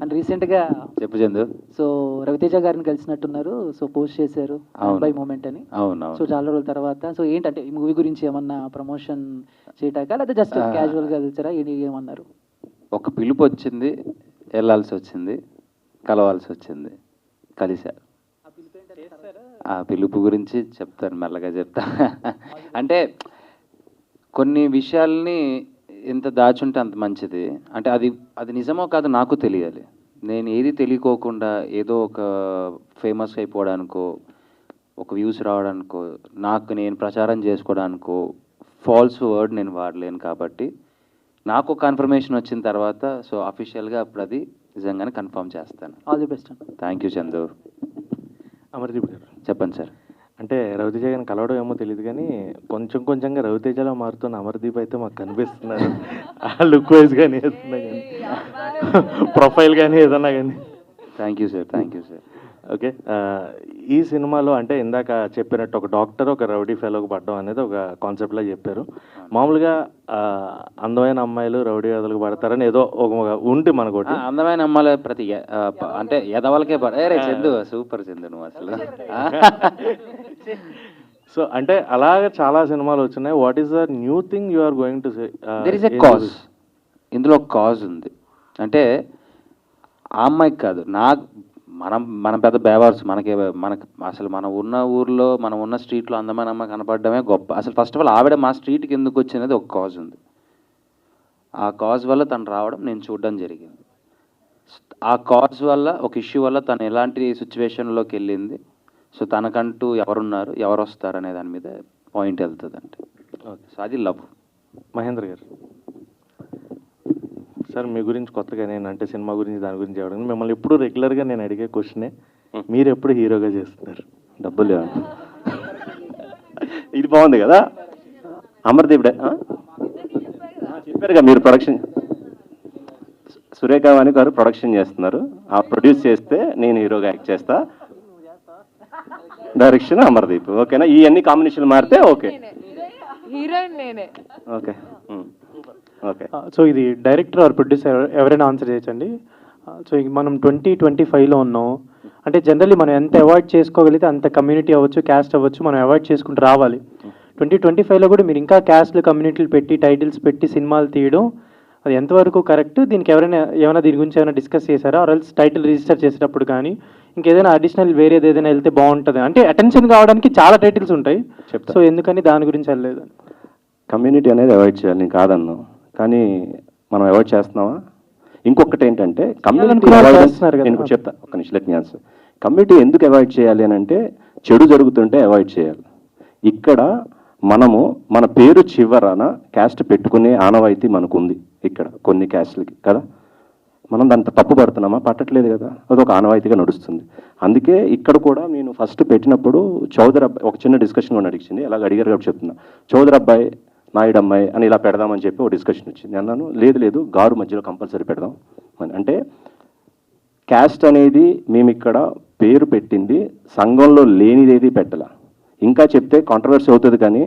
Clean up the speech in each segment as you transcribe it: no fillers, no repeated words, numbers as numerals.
And రీసెంట్గా చెప్పు Chandu. So Raviteja గారిని కలిసినట్టున్నారు. సో పోస్ట్ చేశారు అవును. బై మూమెంట్ అని. అవును సో చాలా రోజుల తర్వాత సో ఏంటంటే ఈ మూవీ గురించి ఏమన్నా ప్రమోషన్ చేయటాక లేదా జస్ట్ క్యాజువల్గా కలిసారా ఏమన్నారు? ఒక పిలుపు వచ్చింది, వెళ్ళాల్సి వచ్చింది, కలవాల్సి వచ్చింది, కలిశారు. ఆ పిలుపు గురించి చెప్తాను, మెల్లగా చెప్తా. అంటే కొన్ని విషయాల్ని ఎంత దాచుంటే అంత మంచిది. అంటే అది అది నిజమో కాదు నాకు తెలియాలి. నేను ఏది తెలియకోకుండా ఏదో ఒక ఫేమస్ అయిపోవడానికో, ఒక వ్యూస్ రావడానికో, నాకు నేను ప్రచారం చేసుకోవడానికో ఫాల్స్ వర్డ్ నేను వాడలేను. కాబట్టి నాకు కన్ఫర్మేషన్ వచ్చిన తర్వాత సో అఫీషియల్గా అప్పుడు అది నిజంగానే కన్ఫర్మ్ చేస్తాను. All the best. Thank you Chandu. Amardeep గారు చెప్పండి సార్. అంటే రవితేజ గారిని కలవడం ఏమో తెలియదు కానీ కొంచెం కొంచెంగా రవితేజలో మారుతున్న అమర్దీప్ అయితే మాకు కనిపిస్తున్నారు. ఆ లుక్ వైజ్ కానీ ఏదన్నా కానీ ప్రొఫైల్ కానీ ఏదన్నా కానీ. Thank you sir, thank you sir. Okay, ఈ సినిమాలో అంటే ఇందాక చెప్పినట్టు ఒక డాక్టర్ ఒక రౌడీ ఫెలోకి పడడం అనేది ఒక కాన్సెప్ట్లా చెప్పారు. మామూలుగా అందమైన అమ్మాయిలు రౌడీ వదలకు పడతారని ఏదో ఒక ఉంటే మనకోటి అందమైన అమ్మాయిల ప్రతి అంటే ఎదవలకే పడే చందు. సూపర్ చందు నువ్వు అసలు. సో అంటే అలాగే చాలా సినిమాలు వచ్చినాయి. What is the new thing you are going to say? There is a cause. ఇందులో ఒక కాజ్ ఉంది. అంటే ఆ అమ్మాయికి కాదు, మనం పెద్ద బేవార్స్. మనకు అసలు మనం ఉన్న ఊర్లో మనం ఉన్న స్ట్రీట్లో అందమైన అమ్మాయి కనపడడమే గొప్ప. అసలు ఫస్ట్ ఆఫ్ ఆల్ ఆవిడ మా స్ట్రీట్కి ఎందుకు వచ్చినది ఒక కాజ్ ఉంది. ఆ కాజ్ వల్ల తను రావడం నేను చూడడం జరిగింది. ఆ కాజ్ వల్ల ఒక ఇష్యూ వల్ల తను ఎలాంటి సిచ్యువేషన్లోకి వెళ్ళింది, సో తనకంటూ ఎవరున్నారు ఎవరు వస్తారు అనే దాని మీద పాయింట్ వెళ్తుంది. అంటే సో అది లవ్. మహేంద్ర గారు సార్, మీ గురించి కొత్తగా నేను అంటే సినిమా గురించి దాని గురించి అడగను. మిమ్మల్ని ఎప్పుడు రెగ్యులర్గా నేను అడిగే క్వశ్చనే, మీరు ఎప్పుడు హీరోగా చేస్తున్నారు? డబ్బులు ఇది బాగుంది కదా అమర్దీప్ చెప్పారుగా మీరు ప్రొడక్షన్ సురేఖ వాణి గారు ప్రొడక్షన్ చేస్తున్నారు. ఆ ప్రొడ్యూస్ చేస్తే నేను హీరోగా యాక్ట్ చేస్తా, డైరెక్షన్ అమర్దీప్. ఓకేనా? ఈ అన్ని కాంబినేషన్ మారితే ఓకే. హీరోయిన్ నేనే. Okay okay. సో ఇది డైరెక్టర్ ఆర్ ప్రొడ్యూసర్ ఎవరైనా ఆన్సర్ చేయొచ్చండి. సో మనం 2025లో ఉన్నాం. అంటే జనరల్లీ మనం ఎంత అవాయిడ్ చేసుకోగలిగితే అంత కమ్యూనిటీ అవ్వచ్చు, క్యాస్ట్ అవ్వచ్చు, మనం అవాయిడ్ చేసుకుంటూ రావాలి. 2025లో కూడా మీరు ఇంకా క్యాస్ట్లు కమ్యూనిటీలు పెట్టి టైటిల్స్ పెట్టి సినిమాలు తీయడం అది ఎంతవరకు కరెక్ట్? దీనికి ఏమైనా దీని గురించి ఏమైనా డిస్కస్ చేశారా? ఆర్ఎల్స్ టైటిల్ రిజిస్టర్ చేసేటప్పుడు కానీ ఇంకేదైనా అడిషనల్ వేరేది ఏదైనా వెళ్తే బాగుంటుంది? అంటే అటెన్షన్ కావడానికి చాలా టైటిల్స్ ఉంటాయి, సో ఎందుకని దాని గురించి వెళ్ళలేదు? కమ్యూనిటీ అనేది అవాయిడ్ చేయాలి, నేను కాదన్నాను, కానీ మనం అవాయిడ్ చేస్తున్నావా? ఇంకొకటి ఏంటంటే కమ్యూనిటీ నేను చెప్తా, ఒక నిమిషం లెట్ మీ ఆన్సర్. కమ్యూనిటీ ఎందుకు అవాయిడ్ చేయాలి అని అంటే చెడు జరుగుతుంటే అవాయిడ్ చేయాలి. ఇక్కడ మనము మన పేరు చివరన క్యాస్ట్ పెట్టుకునే ఆనవాయితీ మనకు ఉంది ఇక్కడ కొన్ని క్యాస్ట్లకి కదా. మనం దాంతో తప్పు పడుతున్నామా? పట్టట్లేదు కదా, అదొక ఆనవాయితీగా నడుస్తుంది. అందుకే ఇక్కడ కూడా నేను ఫస్ట్ పెట్టినప్పుడు చౌదరి అబ్బాయి ఒక చిన్న డిస్కషన్ కూడా నడిచింది. అలాగ అడిగారు కాబట్టి చెప్తున్నా. చౌదరి అబ్బాయి నాయుడు అమ్మాయి అని ఇలా పెడదామని చెప్పి ఒక డిస్కషన్ వచ్చింది. అన్నాను లేదు గారు మధ్యలో కంపల్సరీ పెడదాం అని. అంటే క్యాస్ట్ అనేది మేము ఇక్కడ పేరు పెట్టింది సంఘంలో లేనిదేది పెట్టాల. ఇంకా చెప్తే కాంట్రవర్సీ అవుతుంది, కానీ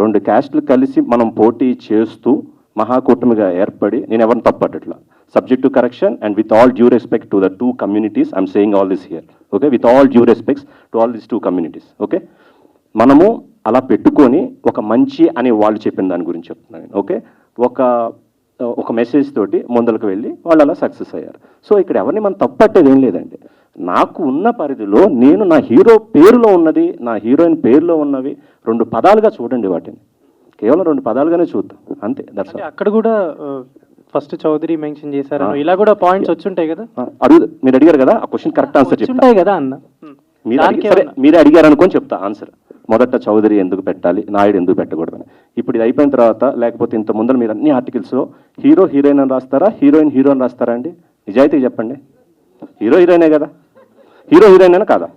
రెండు క్యాస్ట్లు కలిసి మనం పోటీ చేస్తూ మహాకూటమిగా ఏర్పడి నేను ఎవరిని తప్పట్లా. Subject to correction and with all due respect to the two communities I'm saying all this here. Okay, with all due respects to all this two communities. Okay, మనము అలా పెట్టుకొని ఒక మంచి అని వాళ్ళు చెప్పిన దాని గురించి చెప్తున్నాను. ఓకే, ఒక మెసేజ్ తోటి ముందరకు వెళ్ళి వాళ్ళు అలా సక్సెస్ అయ్యారు. సో ఇక్కడ ఎవరిని మనం తప్పట్టేది ఏం లేదండి. నాకు ఉన్న పరిధిలో నేను నా హీరో పేరులో ఉన్నది, నా హీరోయిన్ పేరులో ఉన్నవి రెండు పదాలుగా చూడండి, వాటిని కేవలం రెండు పదాలుగానే చూద్దాం అంతే. దట్స్ అక్కడ కూడా ఫస్ట్ చౌదరి మెన్షన్ చేశారు, ఇలా కూడా పాయింట్స్ వచ్చుంటాయి కదా. మీరు అడిగారు కదా, ఆ క్వశ్చన్ కరెక్ట్ ఆన్సర్ చెప్తాయి కదా అన్న. మీరే అడిగారు అనుకొని చెప్తా ఆన్సర్. మొదట చౌదరి ఎందుకు పెట్టాలి, నాయుడు ఎందుకు పెట్టకూడదని. ఇప్పుడు ఇది అయిపోయిన తర్వాత, లేకపోతే ఇంత ముందర మీరు అన్ని ఆర్టికల్స్లో హీరో హీరోయిన్ అని రాస్తారా, హీరోయిన్ హీరోయిన్ రాస్తారా అండి? నిజాయితీ చెప్పండి. హీరో హీరోయినే కదా, హీరో హీరోయిన్ అయినా కాదా?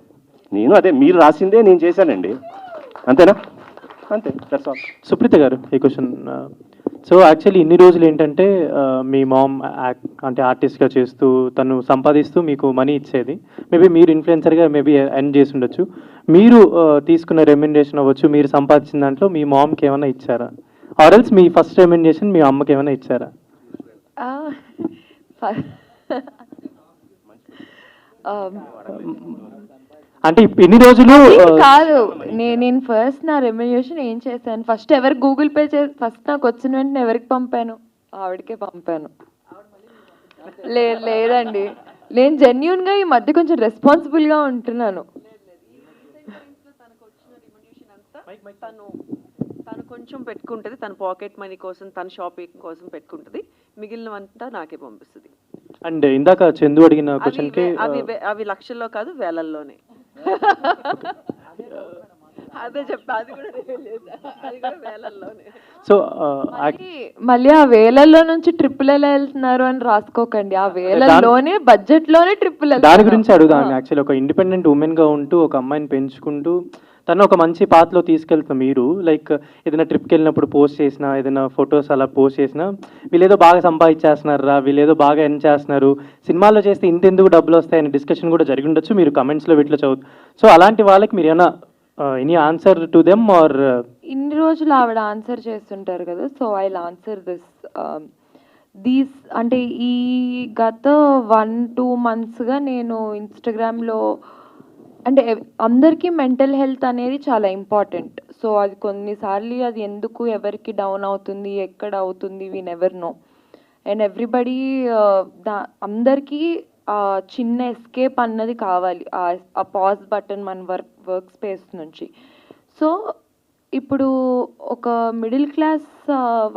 నేను అదే మీరు రాసిందే నేను చేశానండి, అంతేనా? అంతే. సుప్రీత గారు ఈ క్వశ్చన్. సో యాక్చువల్లీ ఇన్ని రోజులు ఏంటంటే మీ మామ్ అంటే ఆర్టిస్ట్గా చేస్తూ తను సంపాదిస్తూ మీకు మనీ ఇచ్చేది. మేబీ మీరు ఇన్ఫ్లుయెన్సర్గా మేబీ ఎర్న్ చేసి ఉండొచ్చు. మీరు తీసుకున్న రెమ్యునరేషన్ అవ్వచ్చు, మీరు సంపాదించిన దాంట్లో మీ మామ్కి ఏమైనా ఇచ్చారా? ఆర్ఎల్స్ మీ ఫస్ట్ రెమ్యునరేషన్ మీ అమ్మకి ఏమైనా ఇచ్చారా? అంటే ఇన్ని రోజులు కాదు, నేను ఫస్ట్ నా రెమ్యునరేషన్ ఏం చేశాను, ఫస్ట్ ఎవరికి గూగుల్ పే ఫస్ట్ నాకు వచ్చిన వెంటనే ఎవరికి పంపాను, ఆవిడకే పంపాను. లేదండి, నేను జెన్యూన్గా ఈ మధ్య కొంచెం రెస్పాన్సిబుల్గా ఉంటున్నాను. తను కొంచెం పెట్టుకుంటుంది, తన పాకెట్ మనీ కోసం, తన షాపింగ్ కోసం పెట్టుకుంటుంది, మిగిలినవంతా నాకే పంపిస్తుంది. అండ్ ఇందాక చందు అడిగిన క్వశ్చన్కి అవి లక్షల్లో కాదు, వేలల్లోనే. అదే చెప్పా, అది కూడా వేలల్లోనే. సో మళ్ళీ ఆ వేలల్లో నుంచి ట్రిప్పులు ఎలా వెళ్తున్నారు అని రాసుకోకండి, ఆ వేలల్లోనే బడ్జెట్ లోనే ట్రిప్పులు. దాని గురించి అడుగుదాం. యాక్చువల్లీ ఒక ఇండిపెండెంట్ ఉమెన్ గా ఉంటూ ఒక అమ్మాయిని పెంచుకుంటూ తను ఒక మంచి పాత్రలో తీసుకెళ్తాం. మీరు లైక్ ఏదైనా ట్రిప్కి వెళ్ళినప్పుడు పోస్ట్ చేసినా, ఏదైనా ఫొటోస్ అలా పోస్ట్ చేసినా, వీళ్ళేదో బాగా సంపాదించేస్తున్నారా, వీళ్ళేదో బాగా ఎర్న్ చేస్తున్నారు, సినిమాల్లో చేస్తే ఇంతెందుకు డబ్బులు వస్తాయని డిస్కషన్ కూడా జరిగి ఉండొచ్చు, మీరు కమెంట్స్లో వీటిలో చదువు. సో అలాంటి వాళ్ళకి మీరు ఏమైనా any answer to them are? ఇన్ని రోజులు ఆవిడ ఆన్సర్ చేస్తుంటారు కదా, సో ఐ ఆన్సర్ దీస్. అంటే ఈ గత 1-2 monthsగా నేను ఇన్స్టాగ్రామ్లో, అంటే అందరికీ మెంటల్ హెల్త్ అనేది చాలా ఇంపార్టెంట్. సో అది కొన్నిసార్లు అది ఎందుకు ఎవరికి డౌన్ అవుతుంది, ఎక్కడ అవుతుంది, we never know. And everybody అందరికీ చిన్న ఎస్కేప్ అన్నది కావాలి, ఆ పాజ్ బటన్ మన వర్క్ స్పేస్ నుంచి. సో ఇప్పుడు ఒక మిడిల్ క్లాస్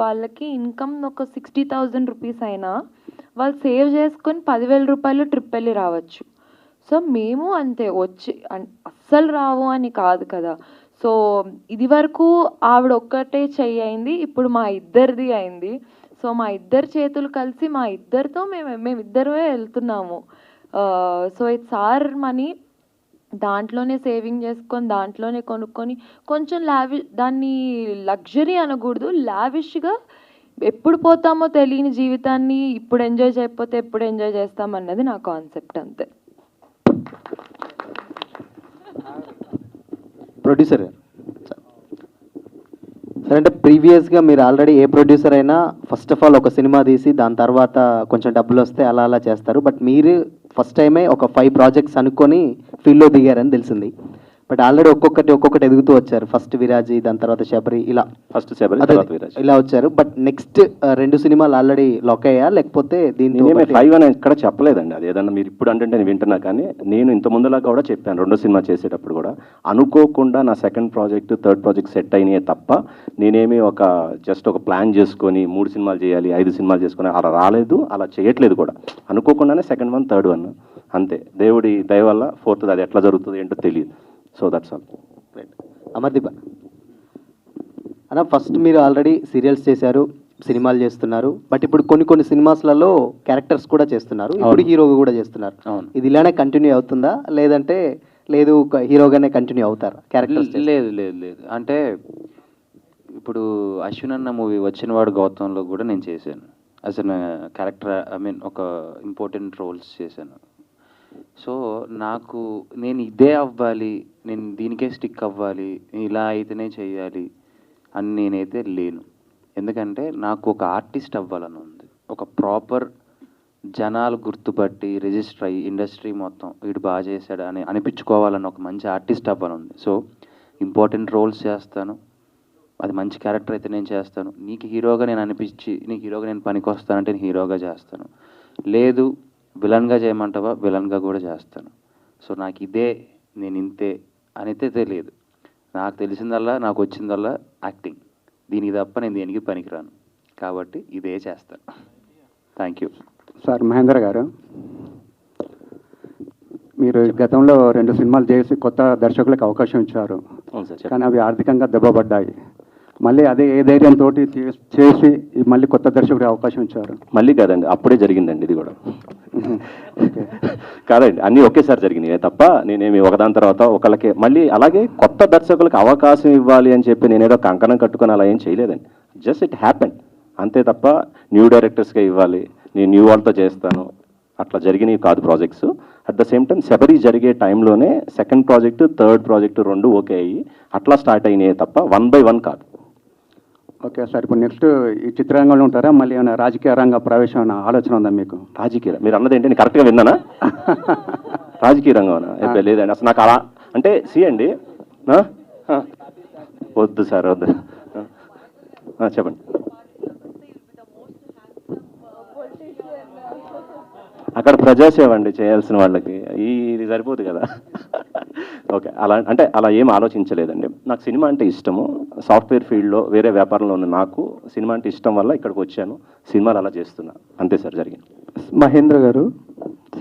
వాళ్ళకి ఇన్కమ్ ఒక 60,000 రూపీస్ అయినా వాళ్ళు సేవ్ చేసుకొని 10,000 రూపాయలు ట్రిప్ వెళ్ళి రావచ్చు. సో మేము అంతే, వచ్చి అస్సలు రావు అని కాదు కదా. సో ఇది వరకు ఆవిడ ఒక్కటే చెయ్యి అయింది, ఇప్పుడు మా ఇద్దరిది అయింది. సో మా ఇద్దరు చేతులు కలిసి మా ఇద్దరితో మేమిద్దరమే వెళ్తున్నాము. సో ఇట్స్ ఆర్ మనీ, దాంట్లోనే సేవింగ్ చేసుకొని దాంట్లోనే కొనుక్కొని కొంచెం దాన్ని లగ్జరీ అనకూడదు, లావిష్గా ఎప్పుడు పోతామో తెలియని జీవితాన్ని ఇప్పుడు ఎంజాయ్ చేయకపోతే ఎప్పుడు ఎంజాయ్ చేస్తామన్నది నా కాన్సెప్ట్, అంతే. ప్రొడ్యూసర్ సరే, అంటే ప్రీవియస్గా మీరు ఆల్రెడీ ఏ ప్రొడ్యూసర్ అయినా ఫస్ట్ ఆఫ్ ఆల్ ఒక సినిమా తీసి దాని తర్వాత కొంచెం డబ్బులు వస్తే అలా చేస్తారు. బట్ మీరు ఫస్ట్ టైమే ఒక 5 ప్రాజెక్ట్స్ అనుకొని ఫీల్డ్లో దిగారని తెలిసింది. బట్ ఆల్రెడీ ఒక్కొక్కటి ఎదుగుతూ వచ్చారు. ఫస్ట్ విరాజీ, దాని తర్వాత శబరి, ఇలా ఫస్ట్ శబరి, తర్వాత విరాజ్, ఇలా వచ్చారు. బట్ నెక్స్ట్ 2 సినిమాలు ఆల్రెడీ లాక్ అయ్యా, లేకపోతే దీంతో 5 అని ఎక్కడ చెప్పలేదండి. అది ఏదన్నా మీరు ఇప్పుడు అంటే నేను వింటున్నా, కానీ నేను ఇంత ముందులా కూడా చెప్పాను. 2వ సినిమా చేసేటప్పుడు కూడా అనుకోకుండా నా 2nd project 3rd project set అయినాయే తప్ప నేనేమి జస్ట్ ఒక ప్లాన్ చేసుకొని 3 సినిమాలు చేయాలి, 5 సినిమాలు చేసుకొని అలా రాలేదు, అలా చేయట్లేదు కూడా. అనుకోకుండానే 2nd one 3rd one అంతే. దేవుడి దయ వల్ల 4th అది ఎట్లా జరుగుతుంది ఏంటో తెలియదు. So that's all. అమర్దీప్ అన్న, ఫస్ట్ మీరు ఆల్రెడీ సీరియల్స్ చేశారు, సినిమాలు చేస్తున్నారు. బట్ ఇప్పుడు కొన్ని సినిమాస్లలో క్యారెక్టర్స్ కూడా చేస్తున్నారు, ఇప్పుడు హీరోగా కూడా చేస్తున్నారు. ఇది ఇలానే కంటిన్యూ అవుతుందా, లేదంటే లేదు హీరోగానే కంటిన్యూ అవుతారా క్యారెక్టర్స్? లేదు. అంటే ఇప్పుడు అశ్విన్ అన్న మూవీ వచ్చినవాడు గౌతంలో కూడా నేను చేశాను యాజ్ అన్ క్యారెక్టర్, ఒక ఇంపార్టెంట్ రోల్స్ చేశాను. సో నేను ఇదే అవ్వాలి, నేను దీనికే స్టిక్ అవ్వాలి, ఇలా అయితేనే చెయ్యాలి అని నేనైతే లేను. ఎందుకంటే నాకు ఒక ఆర్టిస్ట్ అవ్వాలని ఉంది, ఒక ప్రాపర్ జనాలు గుర్తుపట్టి రిజిస్టర్ అయ్యి ఇండస్ట్రీ మొత్తం వీడు బాగా చేశాడు అని అనిపించుకోవాలని ఒక మంచి ఆర్టిస్ట్ అవ్వాలని ఉంది. సో ఇంపార్టెంట్ రోల్స్ చేస్తాను, అది మంచి క్యారెక్టర్ అయితే నేను చేస్తాను. నీకు హీరోగా నేను అనిపించి నీకు హీరోగా నేను పనికి వస్తానంటే నేను హీరోగా చేస్తాను. లేదు విలన్గా చేయమంటావా, విలన్గా కూడా చేస్తాను. సో నాకు ఇదే, నేను ఇంతే అనితే తెలియదు. నాకు తెలిసిందల్లా, నాకు వచ్చిందల్లా యాక్టింగ్. దీనికి తప్ప నేను దేనికి పనికిరాను, కాబట్టి ఇదే చేస్తాను. Thank you sir. మహేంద్ర గారు, మీరు గతంలో 2 సినిమాలు చేసి కొత్త దర్శకులకు అవకాశం ఇచ్చారు, కానీ అవి ఆర్థికంగా దెబ్బపడ్డాయి. మళ్ళీ అదే ఏ ధైర్యంతో చేసి మళ్ళీ కొత్త దర్శకుడికి అవకాశం ఇచ్చారు? మళ్ళీ కాదండి, అప్పుడే జరిగిందండి ఇది కూడా. కాదండి, అన్నీ ఒకేసారి జరిగినాయి తప్ప నేనేమి ఒకదాని తర్వాత ఒకళ్ళకి మళ్ళీ అలాగే కొత్త దర్శకులకు అవకాశం ఇవ్వాలి అని చెప్పి నేనేదో కంకణం కట్టుకొని అలా ఏం చేయలేదండి. జస్ట్ ఇట్ హ్యాపెండ్ అంతే తప్ప న్యూ డైరెక్టర్స్గా ఇవ్వాలి, నేను న్యూ వాళ్ళతో చేస్తాను, అట్లా జరిగినవి కాదు projects. At the same time Sabari జరిగే టైంలోనే 2nd project 3rd project 2 okay అయ్యి అట్లా స్టార్ట్ అయినాయి తప్ప 1 by 1 కాదు. ఓకే సార్, ఇప్పుడు నెక్స్ట్ ఈ చిత్రరంగంలో ఉంటారా, మళ్ళీ ఏమైనా రాజకీయ రంగ ప్రవేశం ఆలోచన ఉందా మీకు? రాజకీయ మీరు అన్నది ఏంటి, నేను కరెక్ట్గా విన్నానా? రాజకీయ రంగం లేదండి అసలు నాకు అలా అంటే అండి వద్దు సార్ వద్దు చెప్పండి. అక్కడ ప్రజాసేవ అండి చేయాల్సిన వాళ్ళకి, ఇది సరిపోదు కదా. ఓకే, అలా ఏం ఆలోచించలేదండి. నాకు సినిమా అంటే ఇష్టము. సాఫ్ట్వేర్ ఫీల్డ్లో వేరే వ్యాపారంలో ఉన్న నాకు సినిమా అంటే ఇష్టం వల్ల ఇక్కడికి వచ్చాను, సినిమాలు అలా చేస్తున్నా, అంతే సార్ జరిగింది. మహేంద్ర గారు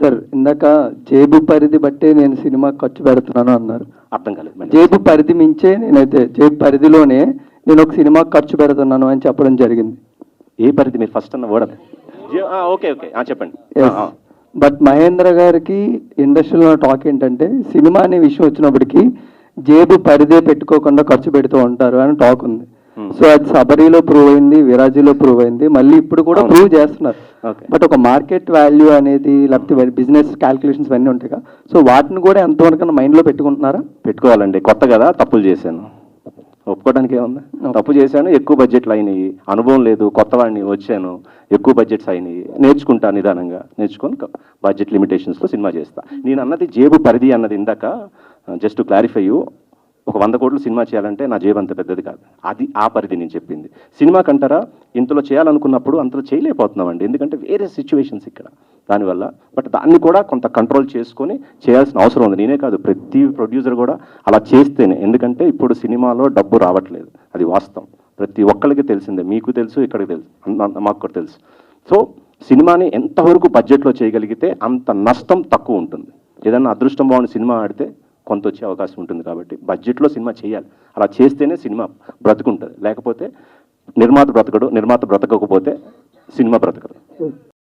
సార్, ఇందాక జేబు పరిధి బట్టే నేను సినిమా ఖర్చు పెడుతున్నాను అన్నారు. అర్థం కాలేదు. జేబు పరిధి మించే నేనైతే జేబు పరిధిలోనే నేను ఒక సినిమా ఖర్చు పెడుతున్నాను అని చెప్పడం జరిగింది. ఏ పరిధి? మీరు ఫస్ట్ అన్న ఓడదు. ఓకే ఓకే చెప్పండి. బట్ మహేంద్ర గారికి ఇండస్ట్రీలో టాక్ ఏంటంటే సినిమా అనే విషయం వచ్చినప్పటికీ జేబు పరిధే పెట్టుకోకుండా ఖర్చు పెడుతూ ఉంటారు అని టాక్ ఉంది. సో అది సబరీలో ప్రూవ్ అయింది, విరాజీలో ప్రూవ్ అయింది, మళ్ళీ ఇప్పుడు కూడా ప్రూవ్ చేస్తున్నారు. బట్ ఒక మార్కెట్ వాల్యూ అనేది లేకపోతే బిజినెస్ క్యాల్కులేషన్స్ అన్నీ ఉంటాయి కదా, సో వాటిని కూడా ఎంతవరకు మైండ్లో పెట్టుకుంటున్నారా? పెట్టుకోవాలండి. కొత్త కదా, తప్పులు చేశాను, ఒప్పుకోవడానికి ఏముంది. తప్పు చేశాను, ఎక్కువ బడ్జెట్లు అయినాయి, అనుభవం లేదు, కొత్త వాడిని వచ్చాను, ఎక్కువ బడ్జెట్స్ అయినాయి, నేర్చుకుంటా, నిదానంగా నేర్చుకొని బడ్జెట్ లిమిటేషన్స్లో సినిమా చేస్తా. నేను అన్నది జేబు పరిధి అన్నది ఇందాక జస్ట్ క్లారిఫై, ఒక 100 కోట్లు సినిమా చేయాలంటే నా జేబు అంత పెద్దది కాదు, అది ఆ పరిధి నేను చెప్పింది. సినిమా కంటారా ఇంతలో చేయాలనుకున్నప్పుడు అంతలో చేయలేకపోతున్నామండి, ఎందుకంటే వేరే సిచ్యువేషన్స్ ఇక్కడ దానివల్ల. బట్ దాన్ని కూడా కొంత కంట్రోల్ చేసుకొని చేయాల్సిన అవసరం ఉంది. నేనే కాదు, ప్రతి ప్రొడ్యూసర్ కూడా అలా చేస్తేనే, ఎందుకంటే ఇప్పుడు సినిమాలో డబ్బు రావట్లేదు, అది వాస్తవం, ప్రతి ఒక్కరికి తెలిసిందే, మీకు తెలుసు, ఇక్కడికి తెలుసు, మాకు కూడా తెలుసు. సో సినిమాని ఎంతవరకు బడ్జెట్లో చేయగలిగితే అంత నష్టం తక్కువ ఉంటుంది. ఏదన్నా అదృష్టం బాగుండి సినిమా ఆడితే కొంత వచ్చే అవకాశం ఉంటుంది. కాబట్టి బడ్జెట్లో సినిమా చేయాలి, అలా చేస్తేనే సినిమా బ్రతుకుంటుంది. లేకపోతే నిర్మాత బ్రతకడు, నిర్మాత బ్రతకకపోతే సినిమా బ్రతకదు.